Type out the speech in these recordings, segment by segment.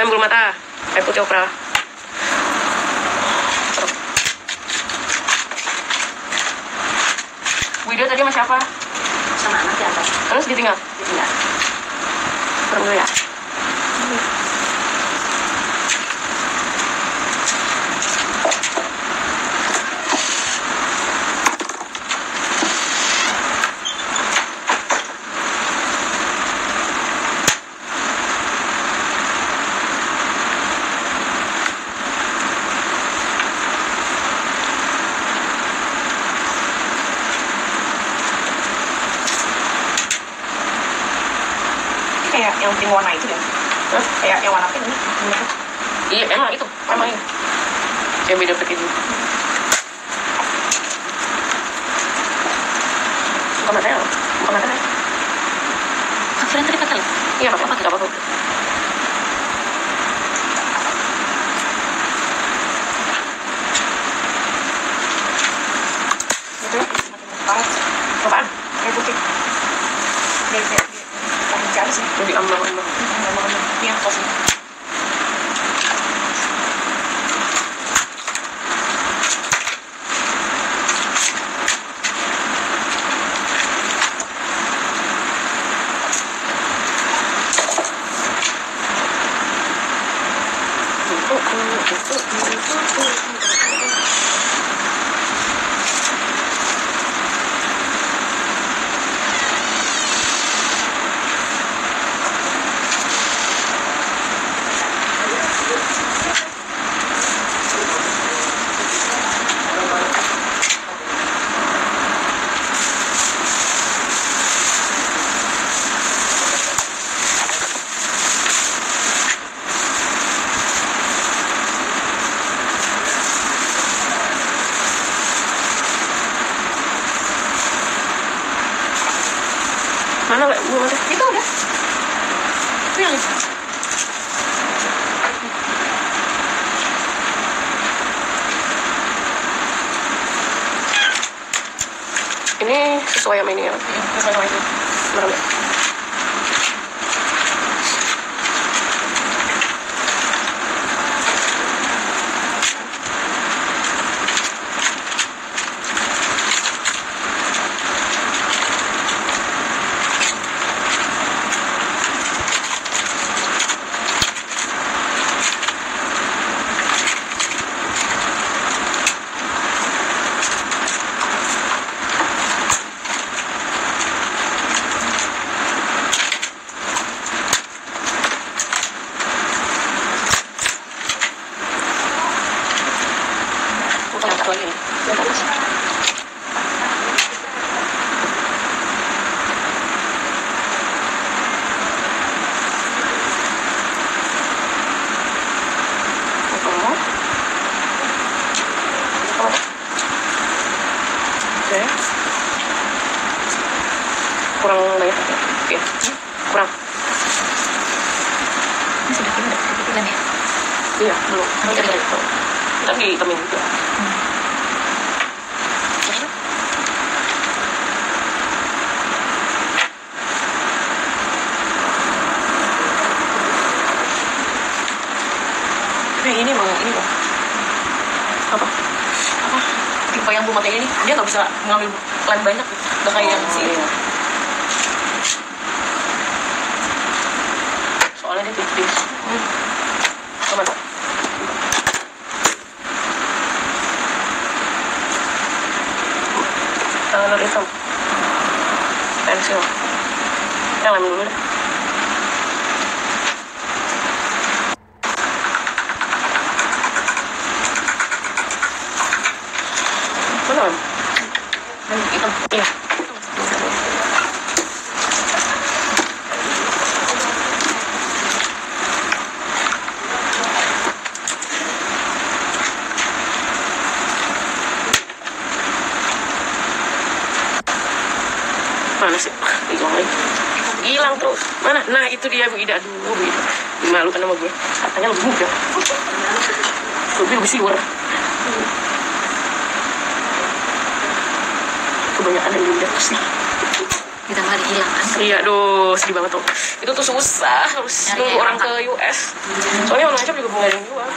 Krem bulu mata, air putih opera. Video tadi sama siapa? Sama anak di atas. Terus ditinggal? Ditinggal. Kurang dulu ya. Kayak yang pink warna itu ya. Hah? Kayak yang warna pink ini. Iya, emang itu. Emang ini. Kayak beda pakai dulu. Bukan matanya loh. Bukan matanya. Kalian tadi pakai lip? Iya, pakai apa tuh? Apaan? Air putih. Dia yang dicari sih. Lebih ambang-ambang. Ini yang kopi. Mana Mbak? Belum ada. Itu udah. Itu yang itu. Ini sesuai sama ini ya. Sesuai sama itu. Bener nggak? Yang satu lagi nih. Yang bagus. Oke. Kurang banyak. Oke. Kurang. Ini sudah kita kepikiran ya. Iya, belum. Nanti ada itu. Ntar dihitamin juga. Tapi ini bang, ini bang. Apa? Apa? Tipe yang bulu matanya ini dia nggak bisa ngambil lem banyak. Udah kayak yang si iya. Soalnya dia tipis. Coba dong. Tangan hitam. Pensil. Yang lem dulu deh. Mana lem? lem hitam. Iya. Mana sih? Hilang lagi. Hilang terus. Mana? Nah itu dia Bu Ida. Aduh Bu Ida. Malu kan sama gue. Katanya lebih muda. Lebih siur. Kebanyakan yang muda sih. ditambah hilang kan. Iya, aduh sedih banget tuh. Itu tuh susah, harus nunggu orang ke US. Soalnya online shop juga belum ada yang jual.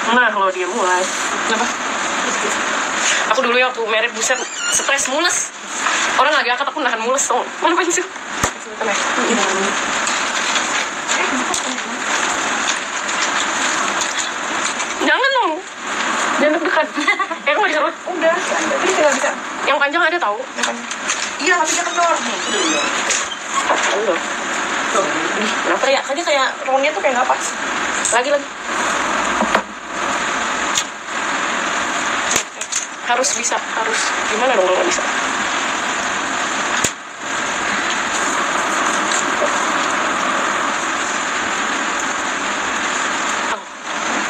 Nah, kalau dia mulai, kenapa? Aku dulu ya waktu merit buset, stres mules. Orang lagi angkat aku nahan mules, tau. Mana pengen sih? Jangan dong. Jangan deg-degan. Aku nggak bisa. Udah. Jadi tinggal bisa. Yang panjang ada tahu? Iya, tapi dia kendor. Kendor. Kenapa ya? Kan dia kayak roundnya tuh kayak nggak pas. Lagi. Harus bisa, harus. Gimana dong kalau nggak bisa?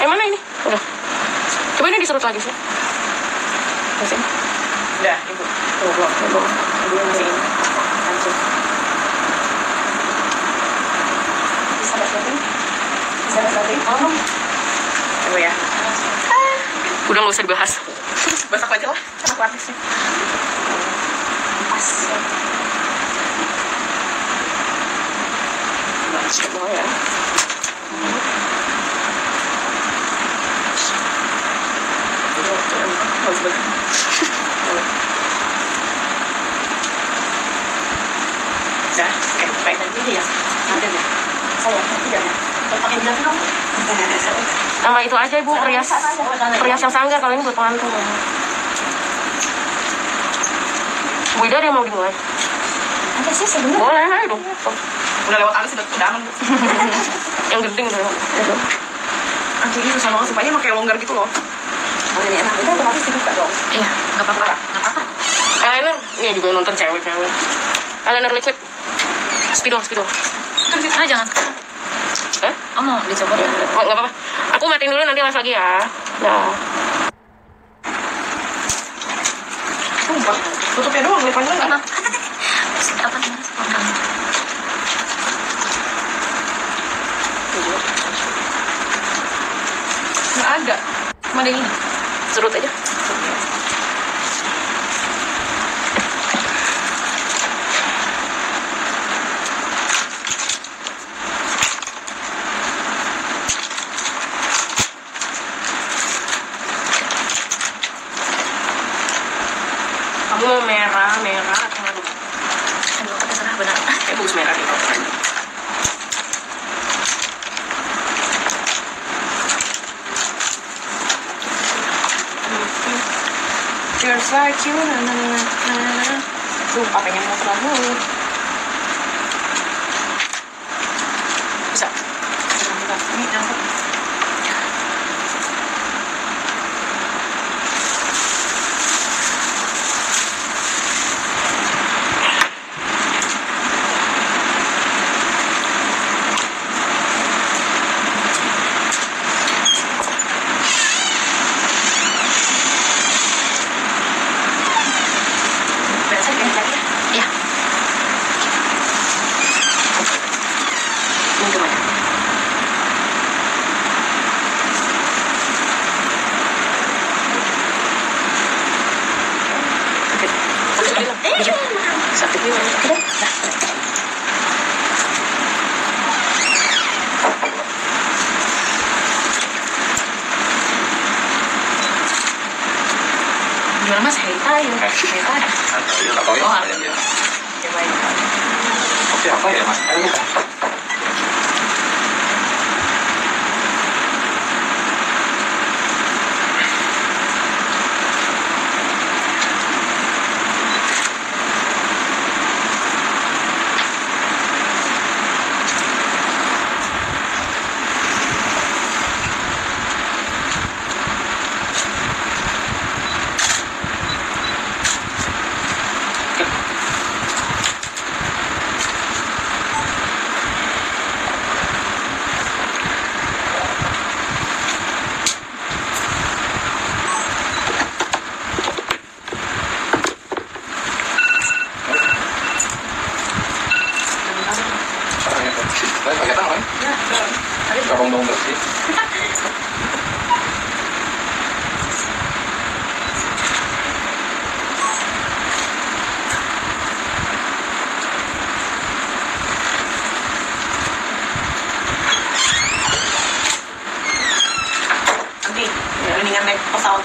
Mana ini? Udah. Coba ini diserut lagi sih. Masih. Udah, ibu. Belum. Masih ini. Lanjut. Bisa basahin? Oh. Coba ya. Udah nggak usah dibahas. Basak aja lah, sama klasisnya. Pas. Coba ya. Harus banget. Udah, kayak tadi ya. Ada deh. Saya tidak ya. Pakai bilang dong. Sama itu aja ibu, perias yang sanggar. Kalau ini buat pengantin. Bu Ida dia mau dimulai. Ada sih sebenarnya. Boleh, ayo dong. Udah lewat alis udah aman. Yang genting tuh. Anjing itu susah banget supaya pakai longgar gitu loh. Ini enak, itu otomatis dibuka dong. Iya, nggak apa-apa. Eyeliner, ini juga nonton cewek. Eyeliner liquid. Spidol. Ah, jangan. Oh, mau dicoba? Oh, nggak apa-apa. Aku matiin dulu, nanti live lagi ya. Nah. Sumpah, tutupnya doang, lebih panjang nggak? Apa namanya? Nggak ada. Cuma ada ini. Serut aja. Kamu mau merah atau nggak? Aduh, terserah benar. Kayak bagus merah nih. Just like you, na. Sumpah pengen mau selalu. Bisa. Ini nyangkut. Sakit nih, oke deh. Gimana mas? Heita ya? Heita ya? Atau ya? Oh, Ada yang bilang. coba ya. Oke, apa ya mas? Ayo buka. Pakai tangan, Ya, dorong bersih.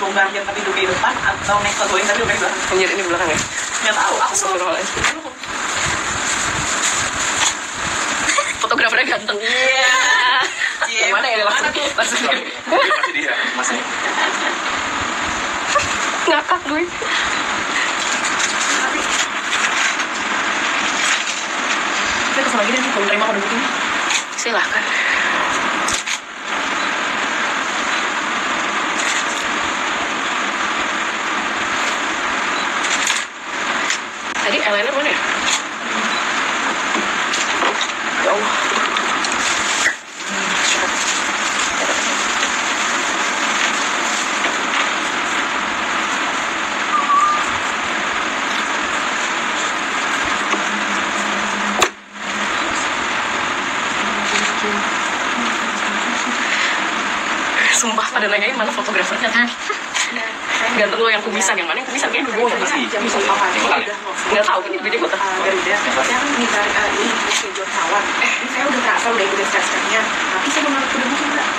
longgarnya tapi duduk di depan atau naik going tapi duduk di belakang? Anjir, ini belakang ya? Nggak tahu, aku Astagfirullahaladzim. Fotografernya ganteng. Iya. Yang mana ya? Langsung Masih dia, masih. ngakak gue. Kita kesel lagi deh nih, belum terima kode booking. Silahkan. Tadi eyeliner mana ya? Ya Allah. Sumpah pada nanyain mana fotografernya. Ganteng lo yang kumisan, yang mana yang kumisan kayak dulu yang Masih. Jam apa nih? nggak tahu ini beda kota. Garuda. Saya kan minta ini schedule pesawat. Ini saya udah transfer, udah ikutin step-stepnya. Tapi saya belum kode booking nggak.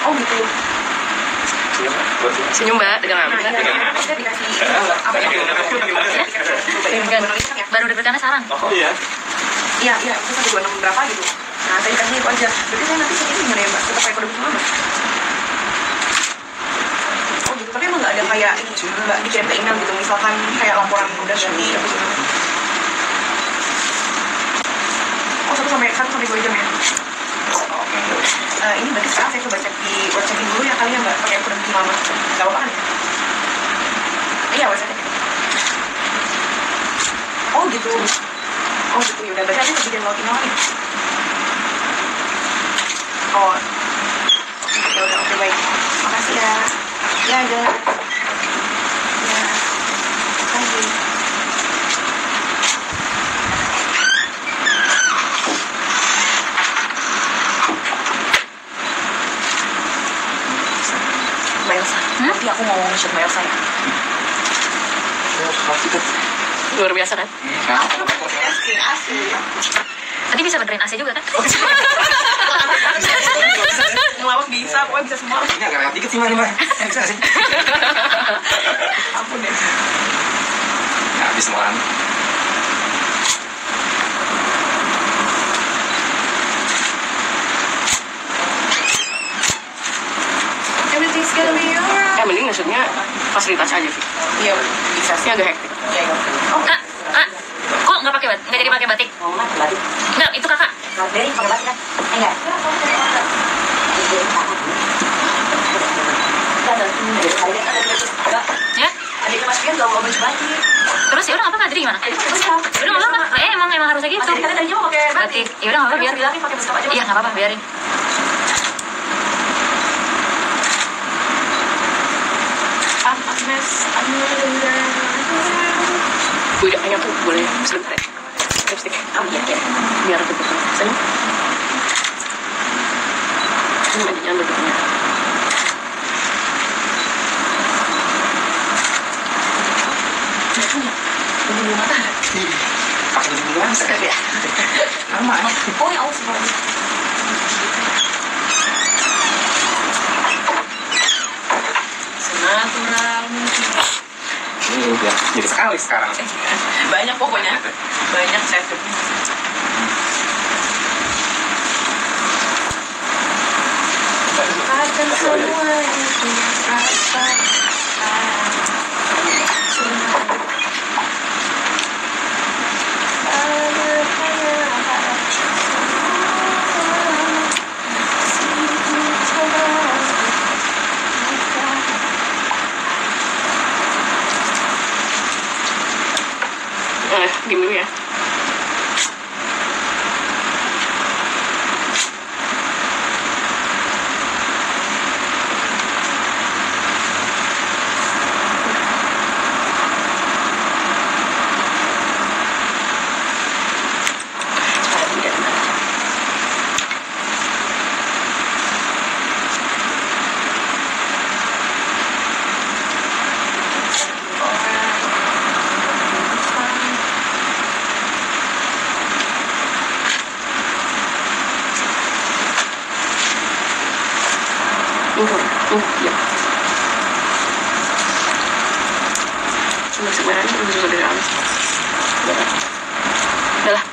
Oh gitu. Senyum mbak dengan Nah, aman. kita dikasih apa ya? Baru deg-degannya sekarang. Oh iya. Iya, iya, itu 126 berapa gitu. Nah, saya dikasih itu aja. Berarti saya nanti ini gimana ya, Mbak? Tetap pakai kode booking Mbak? Oh gitu, tapi emang nggak ada kayak ini, nggak dikirim ke email gitu, misalkan kayak laporan udah jadi apa gimana? Oh, 1 sampai 2 jam ya? Ini berarti sekarang saya coba cek di website dulu ya kali ya Mbak, pakai kode booking Mama. Nggak apa-apa kan ya? Iya, website. Oh gitu. Oh gitu, yaudah. Berarti aku bikin login lagi. Oh. Oke, udah. Oke, baik. Makasih ya. Ya, ada. Ya. Makasih. Mbak Elsa. Nanti aku mau nge-shoot Mbak Elsa ya. Luar biasa kan? Asli. Tadi bisa benerin AC juga kan? Ngelawak bisa, pokoknya bisa semua. Ini agak lewat dikit sih, Mbak. Bisa nggak sih? Ampun deh. Ya, habis semua orang. Everything's gonna be alright. Mending maksudnya fasilitas aja sih. Iya, bisa sih. Ini agak hektik. Iya, iya. Oh, Kak, kok nggak pakai batik? Nggak jadi pakai batik? Nggak, itu kakak. dari pakai batik kan? Enggak. Ya? Adik kelasnya nggak mau baju batik. Terus ya udah nggak apa-apa, jadi gimana? Udah nggak apa-apa. Emang harusnya gitu. Masih katanya tadinya mau pakai batik. Batik. Ya udah nggak apa-apa, biar. Bilangin pakai beskap aja. Iya nggak apa-apa, biarin. Gue idenya tuh boleh sebentar ya. Lipstick. Ya. Biar cepet. Senyum. Senyum aja, jangan duduknya. Bulu mata. Pakai baju duluan sekali ya. Lama. Oh ya Allah, sebenarnya. Silaturahmi. Ini udah jadi sekali sekarang. Banyak pokoknya. Banyak setupnya. Akan semua itu rasa. Diem dulu ya. Ya. Cuma sebenarnya udah susah dari alis. Udah lah.